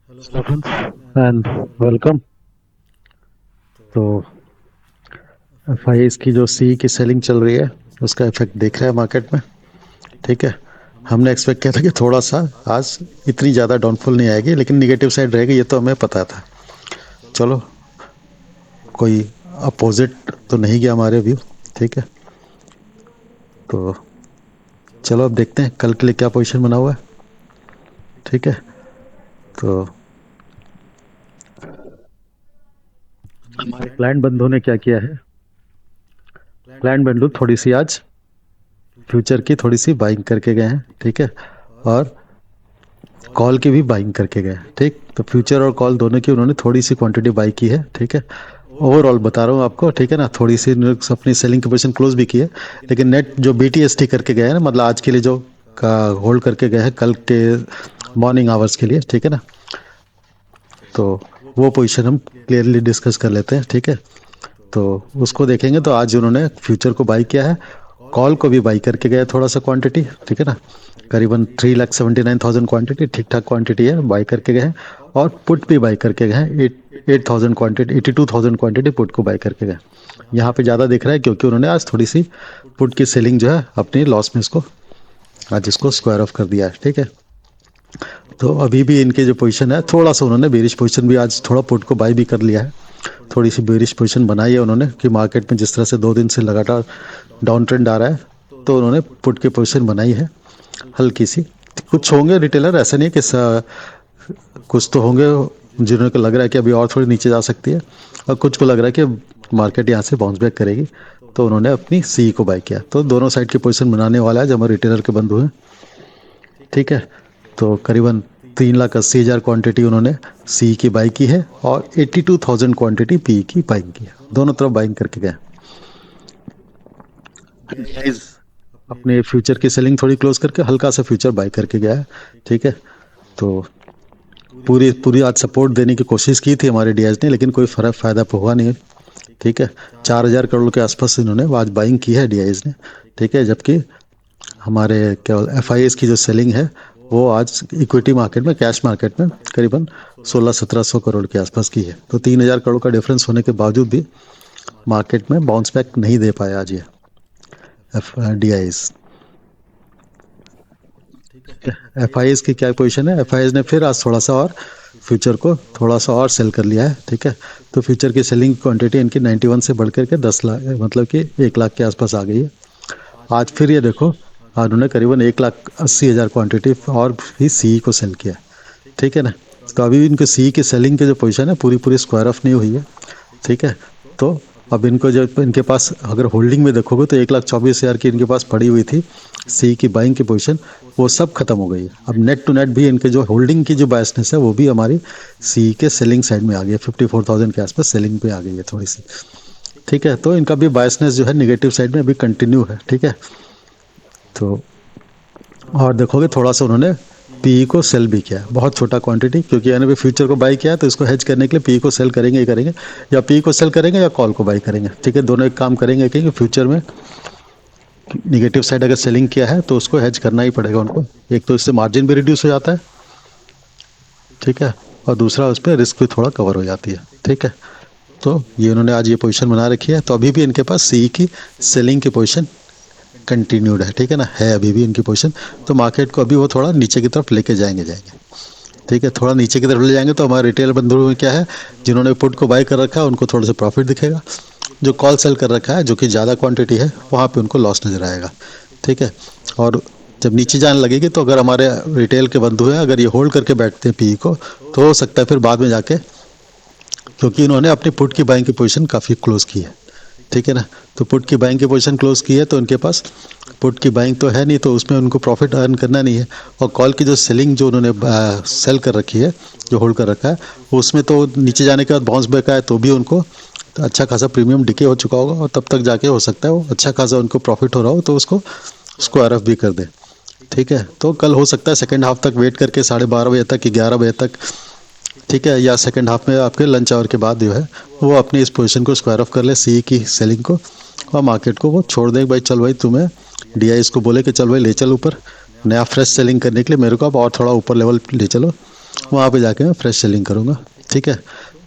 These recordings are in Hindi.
Hello friends and welcome. तो एफ आई एस की जो सी की सेलिंग चल रही है उसका इफेक्ट देख रहा है मार्केट में। ठीक है, हमने एक्सपेक्ट किया था कि थोड़ा सा आज इतनी ज़्यादा डाउनफॉल नहीं आएगी, लेकिन निगेटिव साइड रहेगी, ये तो हमें पता था। चलो, कोई अपोजिट तो नहीं गया हमारे व्यू। ठीक है, तो चलो अब देखते हैं कल के लिए क्या पोजीशन बना हुआ है। ठीक है, तो हमारे क्लाइंट बंधुओं ने क्या किया है, क्लाइंट बंधु थोड़ी सी आज फ्यूचर की थोड़ी सी बाइंग करके गए हैं। ठीक है, और कॉल की भी बाइंग करके गए। ठीक, तो फ्यूचर और कॉल दोनों की उन्होंने थोड़ी सी क्वांटिटी बाई की है। ठीक है, ओवरऑल बता रहा हूँ आपको। ठीक है ना, थोड़ी सी अपनी सेलिंग की पोजीशन क्लोज भी की है, लेकिन नेट जो BTST करके गए हैं ना, मतलब आज के लिए जो का होल्ड करके गए हैं कल के मॉर्निंग आवर्स के लिए। ठीक है ना, तो वो पोजीशन हम क्लियरली डिस्कस कर लेते हैं। ठीक है, तो उसको देखेंगे तो आज उन्होंने फ्यूचर को बाई किया है, कॉल को भी बाई करके गए थोड़ा सा क्वांटिटी। ठीक है ना, करीबन 3,79,000 क्वांटिटी, ठीक ठाक क्वांटिटी है, बाई करके गए हैं। और पुट भी बाई करके गए हैं, 8,000 क्वांटिटी, 82,000 क्वांटिटी पुट को बाई करके गए। यहाँ पे ज़्यादा दिख रहा है क्योंकि उन्होंने आज थोड़ी सी पुट की सेलिंग जो है अपनी लॉस में इसको आज इसको स्क्वायर ऑफ कर दिया है। ठीक है, तो अभी भी इनके जो पोजीशन है, थोड़ा सा उन्होंने बेरिश पोजीशन भी आज थोड़ा पुट को बाई भी कर लिया है। थोड़ी सी बेरिश पोजीशन बनाई है उन्होंने कि मार्केट में जिस तरह से 2 दिन से लगातार डाउन ट्रेंड आ रहा है, तो उन्होंने पुट की पोजीशन बनाई है हल्की सी। कुछ होंगे रिटेलर, ऐसा नहीं है कि कुछ तो होंगे जिन्होंने को लग रहा है कि अभी और थोड़ी नीचे जा सकती है, और कुछ को लग रहा है कि मार्केट यहाँ से बाउंस बैक करेगी, तो उन्होंने अपनी सी को बाय किया। तो दोनों साइड की पोजीशन बनाने वाला है जो हमारे रिटेलर के बंधु हैं। ठीक है, तो करीबन 3,80,000 क्वांटिटी उन्होंने सी की बाई की है और 82,000 क्वांटिटी पी की बाइंग की है, दोनों तरफ बाइंग करके गए। अपने फ्यूचर की सेलिंग थोड़ी क्लोज करके हल्का सा फ्यूचर बाय करके गया है। ठीक है, तो पूरी पूरी आज सपोर्ट देने की कोशिश की थी हमारे डीएस ने, लेकिन कोई फर्क फायदा हुआ नहीं। ठीक है, 4,000 करोड़ के आसपास इन्होंने आज बाइंग की है डीआईज ने। ठीक है, जबकि हमारे केवल एफ की जो सेलिंग है वो आज इक्विटी मार्केट में, कैश मार्केट में करीबन 1600-1700 करोड़ के आसपास की है। तो 3,000 करोड़ का डिफरेंस होने के बावजूद भी मार्केट में बाउंस बैक नहीं दे पाया आज ये F D. F I S की क्या पोजीशन है, एफ आई एस ने फिर आज थोड़ा सा और फ्यूचर को थोड़ा सा और सेल कर लिया है। ठीक है, तो फ्यूचर की सेलिंग क्वांटिटी इनकी 91 से बढ़ करके 10 लाख, मतलब कि 1 लाख के आसपास आ गई है। आज फिर ये देखो, आज उन्होंने करीबन 1,80,000 क्वांटिटी और भी सी को सेल किया। ठीक है ना, तो अभी भी इनके सी की सेलिंग की जो पोजीशन है पूरी पूरी स्क्वायर ऑफ नहीं हुई है। ठीक है, तो अब इनको जो इनके पास अगर होल्डिंग में देखोगे तो 1,24,000 की इनके पास पड़ी हुई थी सी की बाइंग की पोजीशन, वो सब खत्म हो गई है। अब नेट टू नेट भी इनके जो होल्डिंग की जो बायसनेस है वो भी हमारी सी के सेलिंग साइड में आ गई है, 54,000 के आसपास सेलिंग पे आ गई है थोड़ी सी। ठीक है, तो इनका भी बायसनेस जो है निगेटिव साइड में अभी कंटिन्यू है। ठीक है, तो और देखोगे थोड़ा सा उन्होंने पी को सेल भी किया है, बहुत छोटा क्वांटिटी, क्योंकि यानी भी फ्यूचर को बाई किया है तो इसको हेज करने के लिए पी को सेल करेंगे ही करेंगे, या पी को सेल करेंगे या कॉल को बाई करेंगे। ठीक है, दोनों एक काम करेंगे, क्योंकि फ्यूचर में निगेटिव साइड अगर सेलिंग किया है तो उसको हेज करना ही पड़ेगा उनको। एक तो इससे मार्जिन भी रिड्यूस हो जाता है। ठीक है, और दूसरा उस पर रिस्क भी थोड़ा कवर हो जाती है। ठीक है, तो ये उन्होंने आज ये पोजीशन बना रखी है, तो अभी भी इनके पास सी की सेलिंग की पोजीशन कंटिन्यूड है। ठीक है ना, है अभी भी इनकी पोजीशन। तो मार्केट को अभी वो थोड़ा नीचे की तरफ लेके जाएंगे। ठीक है, थोड़ा नीचे की तरफ ले जाएंगे तो हमारे रिटेल बंधुओं में क्या है, जिन्होंने पुट को बाय कर रखा है उनको थोड़ा सा प्रॉफिट दिखेगा, जो कॉल सेल कर रखा है जो कि ज़्यादा क्वांटिटी है वहाँ पे उनको लॉस नज़र आएगा। ठीक है, और जब नीचे जाने लगेगी तो अगर हमारे रिटेल के बंधु हैं अगर ये होल्ड करके बैठते हैं पी को, तो हो सकता है फिर बाद में जाके, क्योंकि इन्होंने अपनी पुट की बाइंग की पोजीशन काफ़ी क्लोज की है। ठीक है ना, तो पुट की बाइंग की पोजीशन क्लोज की है तो उनके पास पुट की बाइंग तो है नहीं, तो उसमें उनको प्रॉफिट अर्न करना नहीं है। और कॉल की जो सेलिंग जो उन्होंने सेल कर रखी है, जो होल्ड कर रखा है, उसमें तो नीचे जाने के बाद बाउंस बैक आए तो भी उनको तो अच्छा खासा प्रीमियम डिके हो चुका होगा, और तब तक जाके हो सकता है वो अच्छा खासा उनको प्रॉफिट हो रहा हो तो उसको आरएफ भी कर दे। ठीक है, तो कल हो सकता है सेकेंड हाफ तक वेट करके 12:30 बजे तक कि 11 बजे तक, ठीक है, या सेकंड हाफ में आपके लंच आवर के बाद जो है वो अपनी इस पोजीशन को स्क्वायर ऑफ कर ले सी की सेलिंग को, और मार्केट को वो छोड़ दे। भाई चल भाई, तुम्हें डीआई इसको बोले कि चल भाई ले चल ऊपर, नया फ्रेश सेलिंग करने के लिए मेरे को अब और थोड़ा ऊपर लेवल ले चलो, वहाँ पे जाके मैं फ्रेश सेलिंग करूँगा। ठीक है,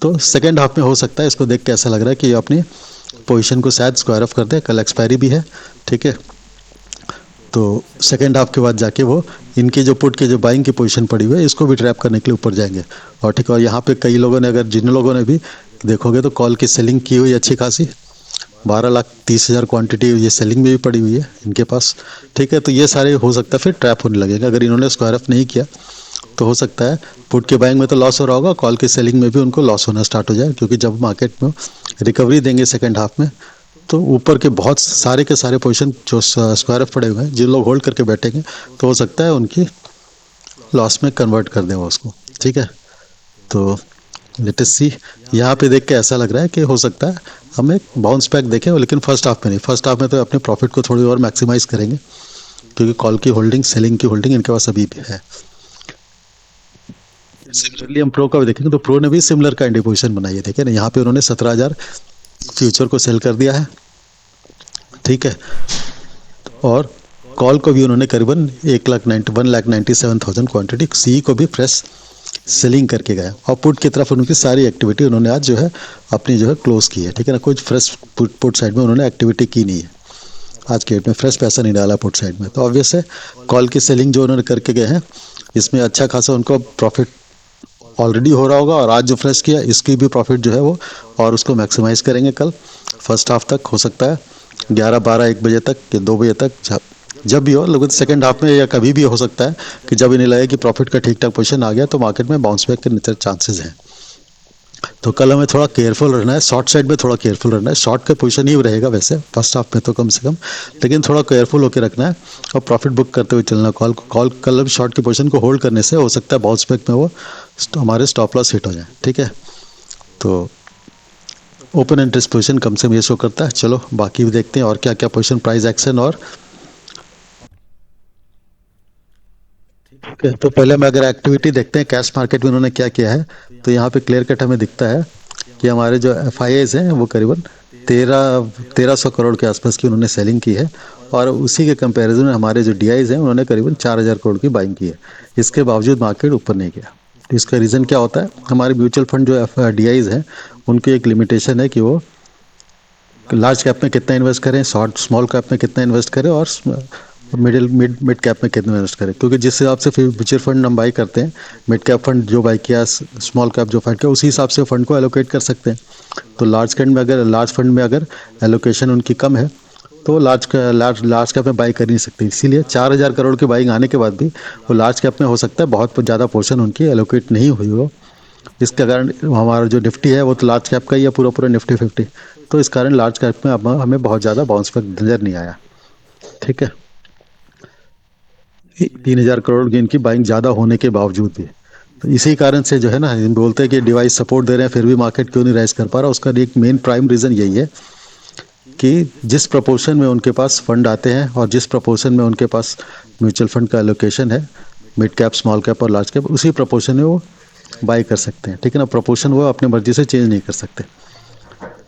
तो सेकेंड हाफ में हो सकता है, इसको देख के ऐसा लग रहा है कि ये अपनी पोजीशन को शायद स्क्वायर ऑफ कर दे, कल एक्सपायरी भी है। ठीक है, तो सेकेंड हाफ के बाद जाके वो इनकी जो पुट की जो बाइंग की पोजीशन पड़ी हुई है इसको भी ट्रैप करने के लिए ऊपर जाएंगे। और ठीक है, और यहाँ पे कई लोगों ने, अगर जिन लोगों ने भी देखोगे तो कॉल की सेलिंग की हुई अच्छी खासी, 12,30,000 क्वांटिटी ये सेलिंग में भी पड़ी हुई है इनके पास। ठीक है, तो ये सारे हो सकता है फिर ट्रैप होने लगेगा, अगर इन्होंने स्क्वायर ऑफ नहीं किया तो हो सकता है पुट के बाइंग में तो लॉस हो रहा होगा, कॉल की सेलिंग में भी उनको लॉस होना स्टार्ट हो जाए, क्योंकि जब मार्केट में रिकवरी देंगे सेकेंड हाफ में तो ऊपर के बहुत सारे के सारे पोजीशन जो स्क्वायर ऑफ पड़े हुए हैं, जिन लोग होल्ड करके बैठेंगे तो हो सकता है उनकी लॉस में कन्वर्ट कर दें वो उसको। ठीक है, तो लेटेस्ट सी, यहाँ पे देख के ऐसा लग रहा है कि हो सकता है हम एक बाउंस बैक देखें, लेकिन फर्स्ट हाफ में नहीं। फर्स्ट हाफ में तो अपने प्रॉफिट को थोड़ी और मैक्सिमाइज करेंगे, क्योंकि कॉल की होल्डिंग, सेलिंग की होल्डिंग इनके पास अभी भी है। सिमिलरली हम प्रो का भी देखेंगे तो प्रो ने भी सिमिलर काइंड की पोजीशन बनाई है। ठीक है ना, यहाँ पे उन्होंने 17,000 फ्यूचर को सेल कर दिया है। ठीक है, और कॉल को भी उन्होंने करीबन 1,97,000 क्वांटिटी सी को भी फ्रेश सेलिंग करके गए, और पुट की तरफ उनकी सारी एक्टिविटी उन्होंने आज जो है अपनी जो है क्लोज की है। ठीक है ना, कुछ फ्रेश पुट साइड में उन्होंने एक्टिविटी की नहीं है, आज के डेट में फ्रेश पैसा नहीं डाला पुट साइड में। तो ऑब्वियस है कॉल की सेलिंग जो उन्होंने करके गए हैं इसमें अच्छा खासा उनको प्रॉफिट ऑलरेडी हो रहा होगा, और आज जो फ्रेश किया इसकी भी प्रॉफिट जो है वो और उसको मैक्सिमाइज करेंगे कल फर्स्ट हाफ तक। हो सकता है 11, 12, 1 बजे तक या 2 बजे तक, जब भी हो, लेकिन सेकेंड हाफ में या कभी भी हो सकता है कि जब इन्हें लगे कि प्रॉफिट का ठीक ठाक पोजीशन आ गया तो मार्केट में बाउंस बैक के चांसेस हैं। तो कल हमें थोड़ा केयरफुल रहना है, शॉर्ट साइड में थोड़ा केयरफुल रहना है। शॉर्ट का पोजीशन ही रहेगा वैसे फर्स्ट हाफ में तो कम से कम, लेकिन थोड़ा केयरफुल होकर रखना है और प्रॉफिट बुक करते हुए चलना। कॉल कल भी शॉर्ट की पोजीशन को होल्ड करने से हो सकता है बाउंस बैक में वो हमारे स्टॉप लॉस हिट हो जाए। ठीक है, तो ओपन इंटरेस्ट पोजीशन कम से कम ये शो करता है। चलो बाकी भी देखते हैं और क्या क्या पोजीशन, प्राइस एक्शन और। ठीक है, तो पहले हम अगर एक्टिविटी देखते हैं कैश मार्केट में उन्होंने क्या किया है, तो यहाँ पे क्लियर कट हमें दिखता है कि हमारे जो एफ आई एज हैं वो करीबन 1300 करोड़ के आसपास की उन्होंने सेलिंग की है, और उसी के कंपैरिजन में हमारे जो डी आईज हैं उन्होंने करीबन 4,000 करोड़ की बाइंग की है। इसके बावजूद मार्केट ऊपर नहीं गया। तो इसका रीज़न क्या होता है, हमारे म्यूचुअल फंड जो एफ डी आईज हैं उनकी एक लिमिटेशन है कि वो लार्ज कैप में कितना इन्वेस्ट करें, शॉर्ट स्मॉल कैप में कितना इन्वेस्ट करें, और मिड मिड कैप में कितना इन्वेस्ट करें। क्योंकि जिस हिसाब से फिर म्यूचुअल फंड हम बाई करते हैं, मिड कैप फंड जो बाई किया, स्मॉल कैप जो फंड किया, उसी हिसाब से फंड को एलोकेट कर सकते हैं। तो लार्ज फंड में अगर एलोकेशन उनकी कम है तो लार्ज कैप में बाई कर नहीं सकते। इसीलिए 4,000 करोड़ की बाइंग आने के बाद भी वो लार्ज कैप में हो सकता है बहुत ज़्यादा पोर्शन उनकी एलोकेट नहीं हुई हो। इसके कारण हमारा जो निफ्टी है वो तो लार्ज कैप का ही है, पूरा पूरा निफ्टी 50। तो इस कारण लार्ज कैप में अब हमें बहुत ज़्यादा बाउंस बैक नज़र नहीं आया। ठीक है, 3,000 करोड़ की इनकी बाइंग ज़्यादा होने के बावजूद भी। तो इसी कारण से जो है ना, हम बोलते हैं कि डिवाइस सपोर्ट दे रहे हैं फिर भी मार्केट क्यों नहीं राइज कर पा रहा, उसका एक मेन प्राइम रीज़न यही है कि जिस प्रपोर्शन में उनके पास फंड आते हैं और जिस प्रपोर्शन में उनके पास म्यूचुअल फंड का एलोकेशन है, मिड कैप, स्मॉल कैप और लार्ज कैप, उसी प्रपोर्शन में वो बाई कर सकते हैं। ठीक है ना, प्रपोर्शन वो अपनी मर्जी से चेंज नहीं कर सकते।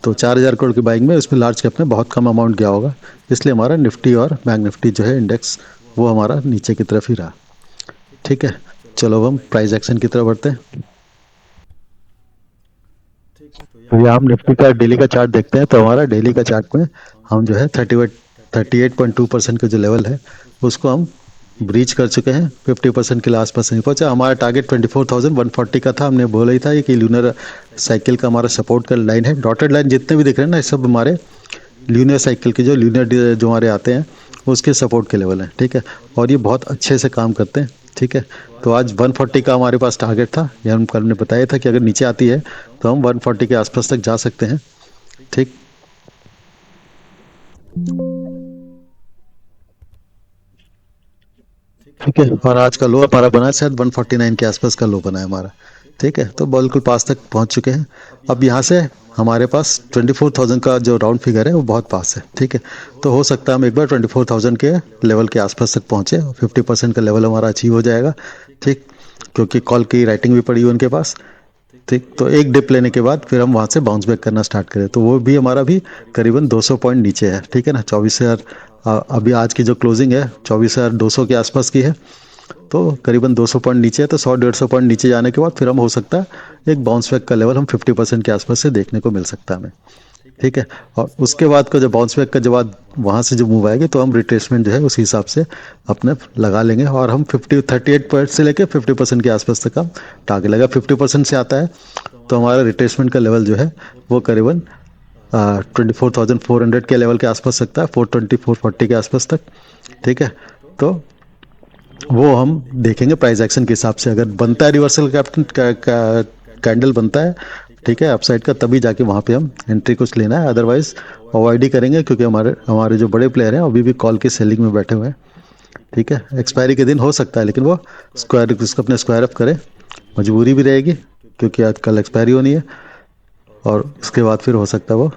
तो 4,000 करोड़ की बाइंग में इसमें लार्ज कैप में बहुत कम अमाउंट गया होगा, इसलिए हमारा निफ्टी और बैंक निफ्टी जो है इंडेक्स वो हमारा नीचे की तरफ ही रहा। ठीक है, चलो अब हम प्राइस एक्शन की तरफ बढ़ते हैं। तो ये हम निफ्टी का डेली का चार्ट देखते हैं, तो हमारा डेली का चार्ट में हम जो है 38.2% का जो लेवल है उसको हम ब्रीच कर चुके हैं। 50% के लिए आसपास नहीं पहुंचा। हमारा टारगेट 24,140 का था, हमने बोला ही था ये कि ल्यूनर साइकिल का हमारा सपोर्ट का लाइन है। डॉटेड लाइन जितने भी दिख रहे हैं ना, ये सब हमारे ल्यूनर साइकिल के जो ल्यूनर जो हमारे आते हैं उसके सपोर्ट के लेवल हैं। ठीक है, और ये बहुत अच्छे से काम करते हैं। ठीक है, तो आज 140 का हमारे पास टारगेट था, ये हम कल ने बताया था कि अगर नीचे आती है तो हम 140 के आसपास तक जा सकते हैं। ठीक, ठीक है, और आज का लो हमारा बना है शायद 149 के आसपास का लो बना है हमारा। ठीक है, तो बिल्कुल पास तक पहुंच चुके हैं। अब यहाँ से हमारे पास 24,000 का जो राउंड फिगर है वो बहुत पास है। ठीक है, तो हो सकता है हम एक बार 24,000 के लेवल के आसपास तक पहुँचे, 50% का लेवल हमारा अचीव हो जाएगा। ठीक, क्योंकि कॉल की राइटिंग भी पड़ी हुई उनके पास। ठीक, तो एक डिप लेने के बाद फिर हम वहाँ से बाउंस बैक करना स्टार्ट करें, तो वो भी हमारा भी करीबन 200 पॉइंट नीचे है। ठीक है ना, 24,000 अभी आज की जो क्लोजिंग है 24,200 के आसपास की है। तो करीबन 200 पॉइंट नीचे है, तो 100-150 पॉइंट नीचे जाने के बाद फिर हम हो सकता है एक बाउंस बैक का लेवल हम 50% के आसपास से देखने को मिल सकता है हमें। ठीक है। और उसके बाद का जो बाउंस बैक का, जब बाद वहाँ से जो मूव आएगी तो हम रिट्रेसमेंट जो है उस हिसाब से अपने लगा लेंगे, और हम 38 पॉइंट से लेकर 50% के आसपास तक हम टारगेट लगा। 50% से आता है तो हमारा रिट्रेसमेंट का लेवल जो है वो करीबन 24,400 के लेवल के आसपास सकता है, 420-440 के आसपास तक। ठीक है। तो वो हम देखेंगे प्राइस एक्शन के हिसाब से, अगर बनता है रिवर्सल कैप्टन कैंडल बनता है, ठीक है, अपसाइड का, तभी जाके वहाँ पे हम एंट्री कुछ लेना है, अदरवाइज अवॉइड ही करेंगे, क्योंकि हमारे हमारे जो बड़े प्लेयर हैं अभी भी कॉल की सेलिंग में बैठे हुए हैं। ठीक है। एक्सपायरी के दिन हो सकता है, लेकिन वो स्क्वायर उसको अपने स्क्वायर अप करे, मजबूरी भी रहेगी, क्योंकि आज कल एक्सपायरी होनी है, और उसके बाद फिर हो सकता है वो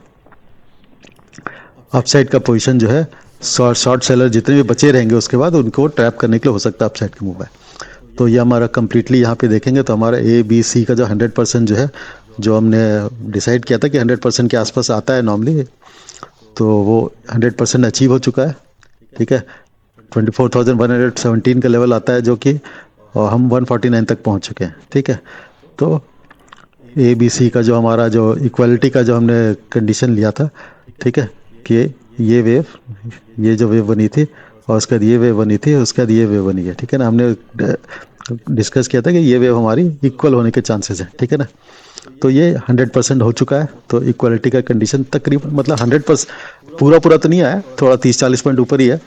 अपसाइड का पोजीशन जो है, शॉर्ट शॉर्ट सेलर जितने भी बचे रहेंगे उसके बाद उनको ट्रैप करने के लिए हो सकता है अपसाइड का मूव है। तो ये हमारा कंप्लीटली यहाँ पे देखेंगे तो हमारा A B C का जो 100% जो है, जो हमने डिसाइड किया था कि 100% के आसपास आता है नॉर्मली, तो वो 100% अचीव हो चुका है। ठीक है। 24,117 का लेवल आता है, जो कि और हम 149 तक पहुंच चुके हैं। ठीक है। तो ABC का जो हमारा जो इक्वालिटी का जो हमने कंडीशन लिया था, ठीक है, कि ये वेव ये जो वेव बनी थी, और उसके बाद ये वेव बनी थी, उसके बाद ये वेव बनी है, ठीक है ना, हमने डिस्कस किया था कि ये वेव हमारी इक्वल होने के चांसेस है। ठीक है ना। तो ये 100% हो चुका है, तो इक्वालिटी का कंडीशन तकरीबन, मतलब 100% पूरा पूरा तो नहीं आया, थोड़ा 30-40 पॉइंट ऊपर ही है,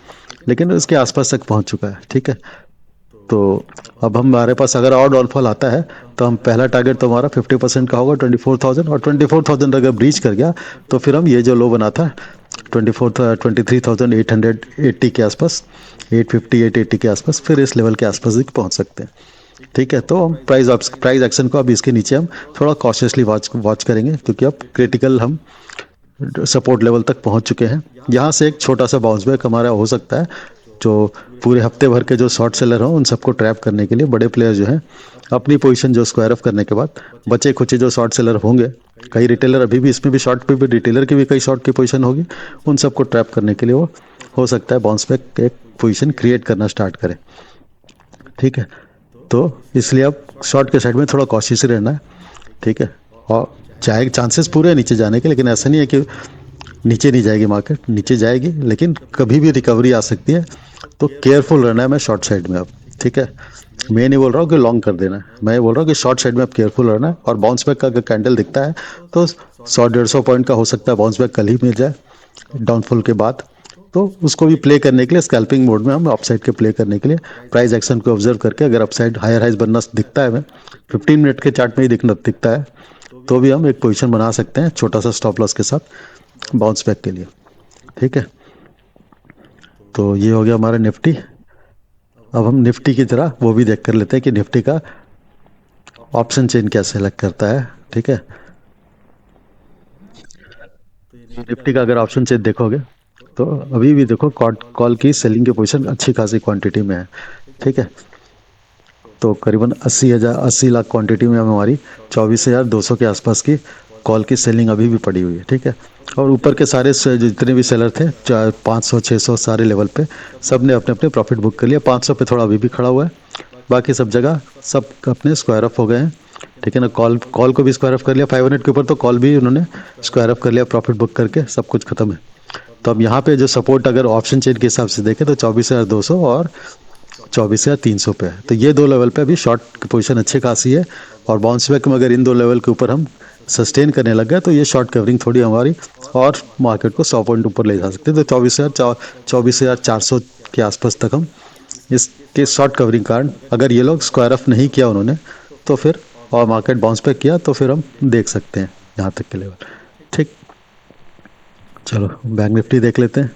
लेकिन उसके आसपास तक पहुंच चुका है। ठीक है। तो अब हमारे पास अगर और डाउनफॉल आता है, तो हम पहला टारगेट तो हमारा 50% का होगा 24,000, और 24,000 अगर ब्रीच कर गया तो फिर हम ये जो लो बना था 23,880 के आसपास, 850-880 के आसपास, फिर इस लेवल के आसपास भी पहुंच सकते हैं। ठीक है। तो हम प्राइस एक्शन को अब इसके नीचे हम थोड़ा कॉशियसली वॉच वॉच करेंगे, क्योंकि अब क्रिटिकल हम सपोर्ट लेवल तक पहुंच चुके हैं। यहाँ से एक छोटा सा बाउंस बैक हमारा हो सकता है, जो पूरे हफ्ते भर के जो शॉर्ट सेलर हों उन सबको ट्रैप करने के लिए बड़े प्लेयर जो हैं अपनी पोजीशन जो स्क्वायर ऑफ करने के बाद, बचे खुचे जो शॉर्ट सेलर होंगे, कई रिटेलर अभी भी इसमें भी शॉर्ट पे भी, रिटेलर की भी कई शॉर्ट की पोजीशन होगी, उन सबको ट्रैप करने के लिए वो हो सकता है बाउंस बैक एक पोजीशन क्रिएट करना स्टार्ट करें। ठीक है। तो इसलिए अब शॉर्ट के साइड में थोड़ा कॉशियस रहना है। ठीक है। और जाए चांसेस पूरे हैं नीचे जाने के, लेकिन ऐसा नहीं है कि नीचे नहीं जाएगी मार्केट, नीचे जाएगी, लेकिन कभी भी रिकवरी आ सकती है, तो केयरफुल रहना है मैं शॉर्ट साइड में अब। ठीक है। मैं नहीं बोल रहा हूँ कि लॉन्ग कर देना है, मैं बोल रहा हूँ कि शॉर्ट साइड में अब केयरफुल रहना है, और बाउंस बैक का अगर कैंडल दिखता है तो 100-150 पॉइंट का हो सकता है बाउंस बैक कल ही मिल जाए डाउनफॉल के बाद, तो उसको भी प्ले करने के लिए स्कैल्पिंग मोड में हम अपसाइड के प्ले करने के लिए प्राइस एक्शन को ऑब्जर्व करके, अगर अपसाइड हायर हाइज बनना दिखता है, हमें 15 मिनट के चार्ट में ही दिखता है, तो भी हम एक पोजीशन बना सकते हैं छोटा सा स्टॉप लॉस के साथ बाउंस बैक के लिए। ठीक है। तो ये हो गया हमारा निफ्टी। अब हम निफ्टी की तरह वो भी देख कर लेते हैं कि निफ्टी का ऑप्शन चेन क्या सेलेक्ट करता है। ठीक है। निफ्टी का अगर ऑप्शन चेन देखोगे तो अभी भी देखो कॉल की सेलिंग की पोजीशन अच्छी खासी क्वांटिटी में है। ठीक है। तो करीबन 80 लाख क्वांटिटी में हमारी 24,200 के आसपास की कॉल की सेलिंग अभी भी पड़ी हुई है। ठीक है। और ऊपर के सारे जितने भी सेलर थे, 500-600 सारे लेवल पे, सब ने अपने अपने प्रॉफिट बुक कर लिया। 500 पे थोड़ा अभी भी खड़ा हुआ है, बाकी सब जगह सब अपने स्क्वायर ऑफ हो गए हैं। ठीक है ना। कॉल कॉल को भी स्क्वायर ऑफ कर लिया, 500 के ऊपर तो कॉल भी उन्होंने स्क्वायर ऑफ कर लिया, प्रॉफिट बुक करके सब कुछ खत्म है। तो अब यहाँ पे जो सपोर्ट अगर ऑप्शन चेन के हिसाब से देखें तो 24,200 और 24,300 पे है। तो ये दो लेवल पे अभी शॉर्ट की पोजीशन अच्छी खासी है, और बाउंस बैक में अगर इन दो लेवल के ऊपर हम सस्टेन करने लग गए तो ये शॉर्ट कवरिंग थोड़ी हमारी और मार्केट को 100 पॉइंट ऊपर ले जा सकते हैं। तो 24,400 के आसपास तक हम इसके शॉर्ट कवरिंग कारण, अगर ये लोग स्क्वायर ऑफ नहीं किया उन्होंने, तो फिर और मार्केट बाउंस बैक किया तो फिर हम देख सकते हैं यहाँ तक के लेवल। ठीक। चलो बैंक निफ्टी देख लेते हैं।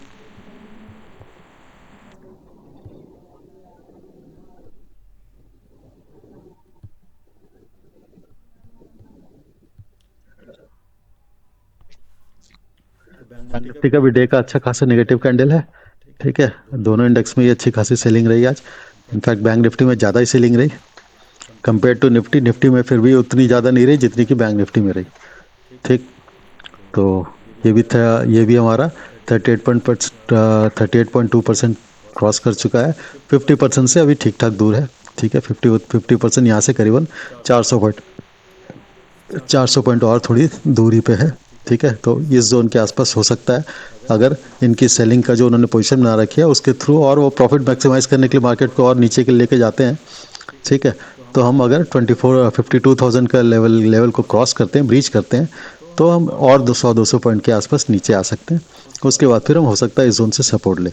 बैंक निफ्टी का भी डे का अच्छा खासा नेगेटिव कैंडल है। ठीक है। दोनों इंडेक्स में ये अच्छी खासी सेलिंग रही आज। इनफैक्ट बैंक निफ्टी में ज़्यादा ही सेलिंग रही कंपेयर टू निफ्टी। निफ्टी में फिर भी उतनी ज़्यादा नहीं रही जितनी कि बैंक निफ्टी में रही। ठीक। तो ये भी था, ये भी हमारा 38.2% क्रॉस कर चुका है, 50% से अभी ठीक ठाक दूर है। ठीक है, 50% यहाँ से करीबन 400 पॉइंट, 400 पॉइंट और थोड़ी दूरी पे है। ठीक है, तो इस जोन के आसपास हो सकता है, अगर इनकी सेलिंग का जो उन्होंने पोजीशन बना रखी है उसके थ्रू और वो प्रॉफिट मैक्सिमाइज करने के लिए मार्केट को और नीचे के लेके जाते हैं। ठीक है, तो हम अगर 52,000 का लेवल लेवल को क्रॉस करते हैं, ब्रीच करते हैं, तो हम और 200 पॉइंट के आसपास नीचे आ सकते हैं। उसके बाद फिर हम हो सकता है इस जोन से सपोर्ट ले,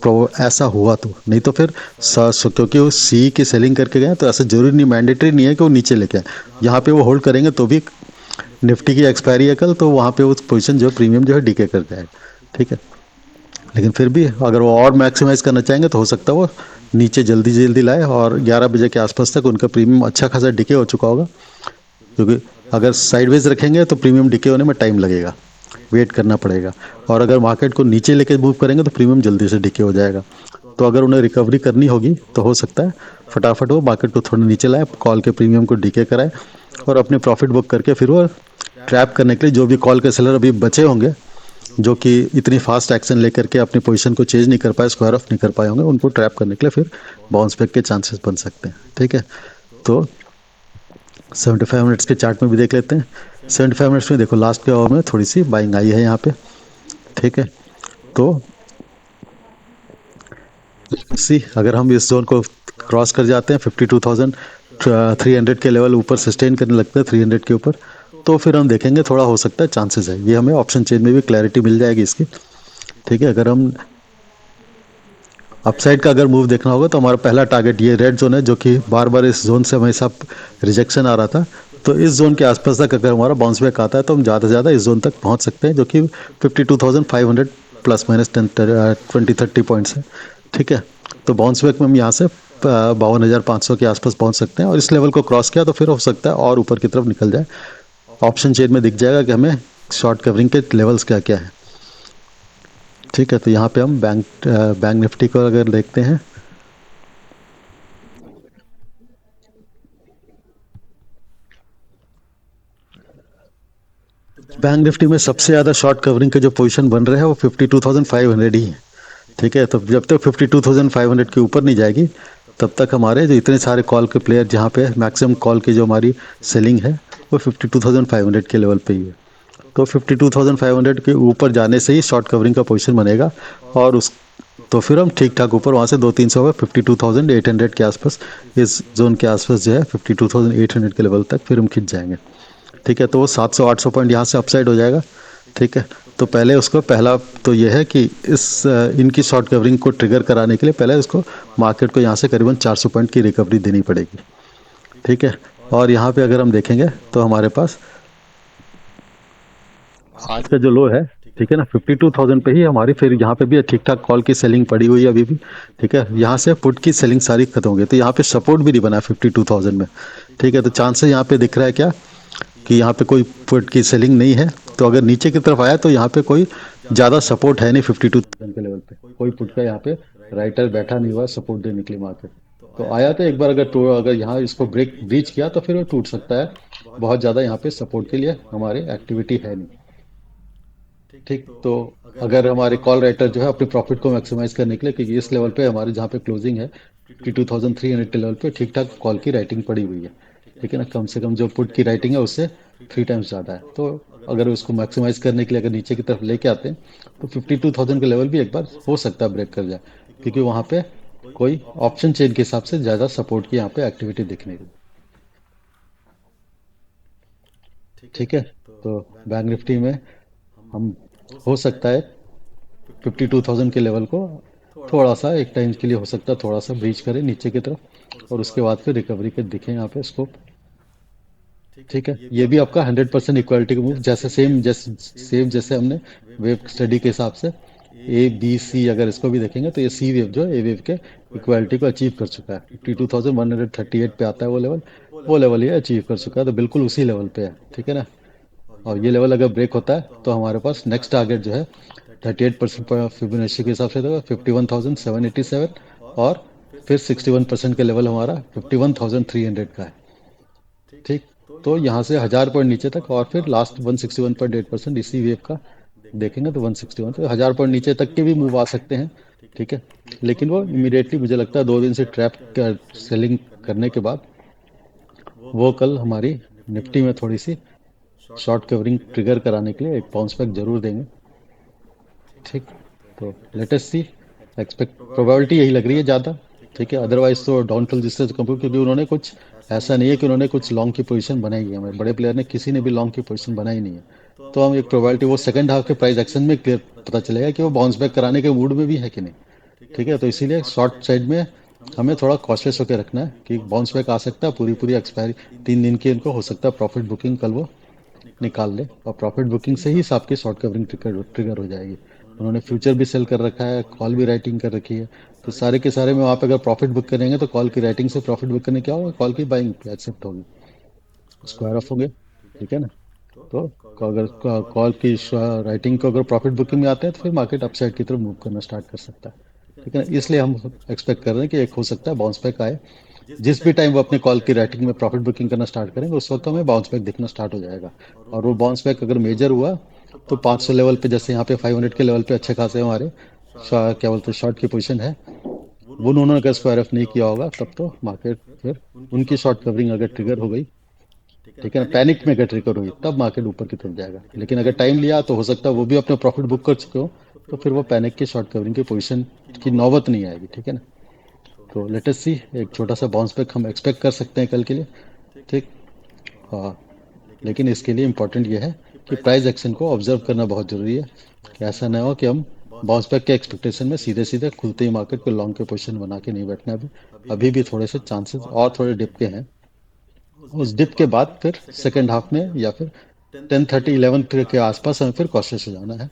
तो ऐसा हुआ तो नहीं तो फिर क्योंकि वो सी की सेलिंग करके गए तो ऐसा जरूरी नहीं, मैंडेटरी नहीं है कि वो नीचे लेके आए। यहाँ पे वो होल्ड करेंगे तो भी निफ्टी की एक्सपायरी है कल, तो वहाँ पे वो पोजीशन जो है प्रीमियम जो है डीके कर जाएगा। ठीक है, लेकिन फिर भी अगर वो और मैक्सिमाइज करना चाहेंगे तो हो सकता है वो नीचे जल्दी जल्दी लाए, और 11 बजे के आसपास तक उनका प्रीमियम अच्छा खासा डिके हो चुका होगा। क्योंकि अगर साइडवेज रखेंगे तो प्रीमियम डिके होने में टाइम लगेगा, वेट करना पड़ेगा। और अगर मार्केट को नीचे लेके मूव करेंगे तो प्रीमियम जल्दी से डिके हो जाएगा। तो अगर उन्हें रिकवरी करनी होगी तो हो सकता है फटाफट वो मार्केट को थोड़ा नीचे लाए, कॉल के प्रीमियम को डिके कराए, और अपने प्रॉफिट बुक करके फिर वो ट्रैप करने के लिए जो भी कॉल के सेलर अभी बचे होंगे, जो कि इतनी फास्ट एक्शन लेकर के अपनी पोजीशन को चेंज नहीं कर पाए, स्क्वायर ऑफ नहीं कर पाए होंगे, उनको ट्रैप करने के लिए फिर बाउंस बैक के चांसेस बन सकते हैं। ठीक है, तो 75 मिनट्स के चार्ट में भी देख लेते हैं। 75 मिनट्स में देखो लास्ट के आवर में थोड़ी सी बाइंग आई है यहाँ पे। ठीक है, तो सी अगर हम इस जोन को क्रॉस कर जाते हैं, 52,300 के लेवल ऊपर सस्टेन करने लगता है 300 के ऊपर, तो फिर हम देखेंगे थोड़ा हो सकता है चांसेस है, ये हमें ऑप्शन चेन में भी क्लैरिटी मिल जाएगी इसकी। ठीक है, अगर हम अपसाइड का अगर मूव देखना होगा तो हमारा पहला टारगेट ये रेड जोन है, जो कि बार बार इस जोन से हमेशा रिजेक्शन आ रहा था। तो इस जोन के आसपास तक अगर हमारा बाउंस बैक आता है तो हम ज़्यादा से ज़्यादा इस जोन तक पहुंच सकते हैं, जो कि 52,500 प्लस माइनस 10 20 30 पॉइंट्स है। ठीक है, तो बाउंस बैक में हम यहाँ से 52,500 के आसपास पहुंच सकते हैं, और इस लेवल को क्रॉस किया तो फिर हो सकता है और ऊपर की तरफ निकल जाए। ऑप्शन चेन में दिख जाएगा कि हमें शॉर्ट कवरिंग के लेवल्स क्या क्या है। ठीक है, तो यहाँ पे हम बैंक निफ्टी को अगर देखते हैं, बैंक निफ्टी में सबसे ज़्यादा शॉर्ट कवरिंग के जो पोजीशन बन रहे हैं वो 52,500 ही है। ठीक है, तो जब तक 52,500 के ऊपर नहीं जाएगी तब तक हमारे जो इतने सारे कॉल के प्लेयर, जहाँ पे मैक्सिमम कॉल की जो हमारी सेलिंग है वो 52,500 के लेवल पे ही है। तो 52,500 के ऊपर जाने से ही शॉर्ट कवरिंग का पोजीशन बनेगा, और उस तो फिर हम ठीक ठाक ऊपर वहाँ से 200-300 52,800 के आसपास, इस जोन के आसपास जो है 52,800 के लेवल तक फिर हम खिंच जाएंगे। ठीक है, तो वो 700-800 पॉइंट यहाँ से अपसाइड हो जाएगा। ठीक है, तो पहले उसको पहला तो ये है कि इनकी शॉर्ट कवरिंग को ट्रिगर कराने के लिए पहले उसको मार्केट को यहाँ से करीबन 400 पॉइंट की रिकवरी देनी पड़ेगी। ठीक है, और यहाँ पे अगर हम देखेंगे तो हमारे पास आज का जो लो है, ठीक है ना, 52,000 पे ही हमारी फिर यहाँ पे भी ठीक ठाक कॉल की सेलिंग पड़ी हुई है अभी भी। ठीक है, यहाँ से पुट की सेलिंग सारी खत्म हो गई, तो यहाँ पे सपोर्ट भी नहीं बना 52,000 में। ठीक है, तो चांसेस यहाँ पे दिख रहा है क्या कि यहाँ पे कोई पुट की सेलिंग नहीं है, तो अगर नीचे की तरफ आया तो यहाँ पे कोई ज़्यादा सपोर्ट है नहीं 52,000 के लेवल पे, कोई पुट का यहाँ पे राइटर बैठा नहीं हुआ सपोर्ट देने के लिए मार्केट। तो आया तो एक बार अगर यहाँ इसको ब्रीच किया तो फिर वो टूट सकता है। बहुत ज़्यादा यहाँ पे सपोर्ट के लिए हमारे एक्टिविटी है नहीं। ठीक, तो अगर हमारे कॉल राइटर जो है अपने प्रॉफिट को मैक्सिमाइज करने के लिए, क्योंकि इस लेवल पे हमारे जहाँ पे क्लोजिंग है 52,300 के लेवल पे ठीक ठाक कॉल की राइटिंग पड़ी हुई है। ठीक है ना, कम से कम जो पुट की राइटिंग है उससे 3 टाइम्स ज़्यादा है। तो अगर उसको मैक्सिमाइज करने के लिए अगर नीचे की तरफ लेके आते हैं तो 52,000 का लेवल भी एक बार हो सकता है ब्रेक कर जाए, क्योंकि वहाँ पे कोई ऑप्शन चेन के हिसाब से ज़्यादा सपोर्ट की यहाँ पे एक्टिविटी दिखने की। ठीक है, तो बैंक निफ्टी में हम हो सकता है 52,000 के लेवल को थोड़ा सा एक टाइम के लिए हो सकता है थोड़ा सा ब्रीच करें नीचे की तरफ, और उसके बाद फिर रिकवरी के दिखे यहाँ पे स्कोप। ठीक है, ये भी आपका 100% इक्वालिटी का मूव, जैसे जैसे हमने वेव स्टडी के हिसाब से ए बी सी अगर इसको भी देखेंगे तो ये सी वेव जो है ए वेव के इक्वालिटी को अचीव कर चुका है। 52,138 पे आता है वो लेवल ये अचीव कर चुका है, तो बिल्कुल उसी लेवल पे है। ठीक है ना, और ये लेवल अगर ब्रेक होता है तो हमारे पास नेक्स्ट टारगेट जो है 38% फिबोनाची के हिसाब से था 51,787, और फिर 61% का लेवल हमारा 51,300 का है। ठीक, तो यहाँ से 1000 पॉइंट नीचे तक, और फिर लास्ट 161.8% इसी वेव का देखेंगे तो 161, तो 1000 पॉइंट नीचे तक के भी मूव आ सकते हैं। ठीक है, लेकिन वो इमीडिएटली मुझे लगता है 2 दिन से ट्रैप कर सेलिंग करने के बाद वो कल हमारी निफ्टी में थोड़ी सी शॉर्ट कवरिंग ट्रिगर कराने के लिए एक बाउंस बैक जरूर देंगे। ठीक, तो लेटेस्ट सी, एक्सपेक्ट प्रोबेबिलिटी यही लग रही है ज़्यादा। ठीक है, अदरवाइज तो डाउनफॉल जिससे कंप्यूटर, क्योंकि उन्होंने कुछ ऐसा नहीं है कि उन्होंने कुछ लॉन्ग की पोजीशन बनाई है, हमारे बड़े प्लेयर ने किसी ने भी लॉन्ग की पोजीशन बनाई नहीं है। तो हम एक प्रोबेबिलिटी वो सेकंड हाफ के प्राइस एक्शन में क्लियर पता चलेगा कि वो बाउंस बैक कराने के मूड में भी है कि नहीं। ठीक है, तो इसीलिए शॉर्ट साइड में हमें थोड़ा कॉशियस होकर रखना है कि बाउंस बैक आ सकता है, पूरी पूरी एक्सपायरी 3 दिन की इनको हो सकता है प्रॉफिट बुकिंग कल वो निकाल ले, और प्रॉफिट बुकिंग से ही हिसाब की शॉर्ट कवरिंग ट्रिगर ट्रिगर हो जाएगी। उन्होंने फ्यूचर भी सेल कर रखा है, कॉल भी राइटिंग कर रखी है। तो सारे के सारे में वहाँ पे अगर प्रॉफिट बुक करेंगे तो कॉल की राइटिंग से प्रॉफिट बुक करने क्या होगा, कॉल की बाइंग एक्सेप्ट होगी, स्क्वायर ऑफ होंगे। ठीक है ना, तो अगर कॉल की राइटिंग को अगर प्रॉफिट बुकिंग में आते हैं तो फिर मार्केट अपसाइड की तरफ मूव करना स्टार्ट कर सकता है। ठीक है ना, इसलिए हम एक्सपेक्ट कर रहे हैं कि एक हो सकता है बाउंस बैक आए। जिस भी टाइम वो अपने कॉल की राइटिंग में प्रॉफिट बुकिंग करना स्टार्ट करेंगे उस वक्त हमें बाउंस बैक दिखना स्टार्ट हो जाएगा। और वो बाउंस बैक अगर मेजर हुआ तो 500 लेवल पे, जैसे यहाँ पे 500 के लेवल पे अच्छे खासे हमारे क्या बोलते हैं शॉर्ट की पोजीशन है, वो उन्होंने अगर स्क्वायर ऑफ नहीं किया होगा तब तो मार्केट फिर उनकी शॉर्ट कवरिंग अगर ट्रिगर हो गई, ठीक है ना, पैनिक में अगर ट्रिगर हुई तब मार्केट ऊपर की तरफ जाएगा। लेकिन अगर टाइम लिया तो हो सकता है वो भी अपने प्रॉफिट बुक कर चुके हो, तो फिर वो पैनिक की शॉर्ट कवरिंग की पोजीशन की नौबत नहीं आएगी। ठीक है ना, तो लेटेस्ट सी एक छोटा सा बाउंस बैक हम एक्सपेक्ट कर सकते हैं कल के लिए। ठीक, हाँ, लेकिन इसके लिए इम्पोर्टेंट ये है कि प्राइस एक्शन को ऑब्जर्व करना बहुत जरूरी है, कि ऐसा ना हो कि हम बाउंस बैक के एक्सपेक्टेशन में सीधे सीधे खुलते ही मार्केट को लॉन्ग के पोजीशन बना के नहीं बैठना। अभी अभी भी थोड़े से चांसेस और थोड़े डिप के हैं। उस डिप के बाद फिर सेकेंड हाफ में या फिर 10:30 11 के आसपास हमें फिर कॉशियस हो जाना है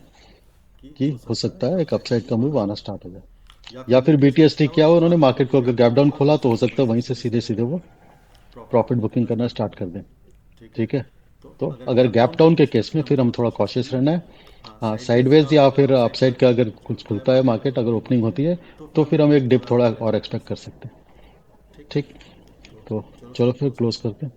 कि हो सकता है एक अपसाइड का मूव आना स्टार्ट हो जाए। या फिर बीटीएस ठीक किया हो उन्होंने, मार्केट को अगर गैप डाउन खोला तो हो सकता है वहीं से सीधे सीधे वो प्रॉफिट बुकिंग करना स्टार्ट कर दें। ठीक है, तो अगर गैप डाउन के केस में फिर हम थोड़ा कॉशियस रहना है। हाँ, साइडवेज या फिर अपसाइड का अगर कुछ खुलता है मार्केट, अगर ओपनिंग होती है तो फिर हम एक डिप थोड़ा और एक्सपेक्ट कर सकते हैं। ठीक, तो चलो फिर क्लोज करते हैं।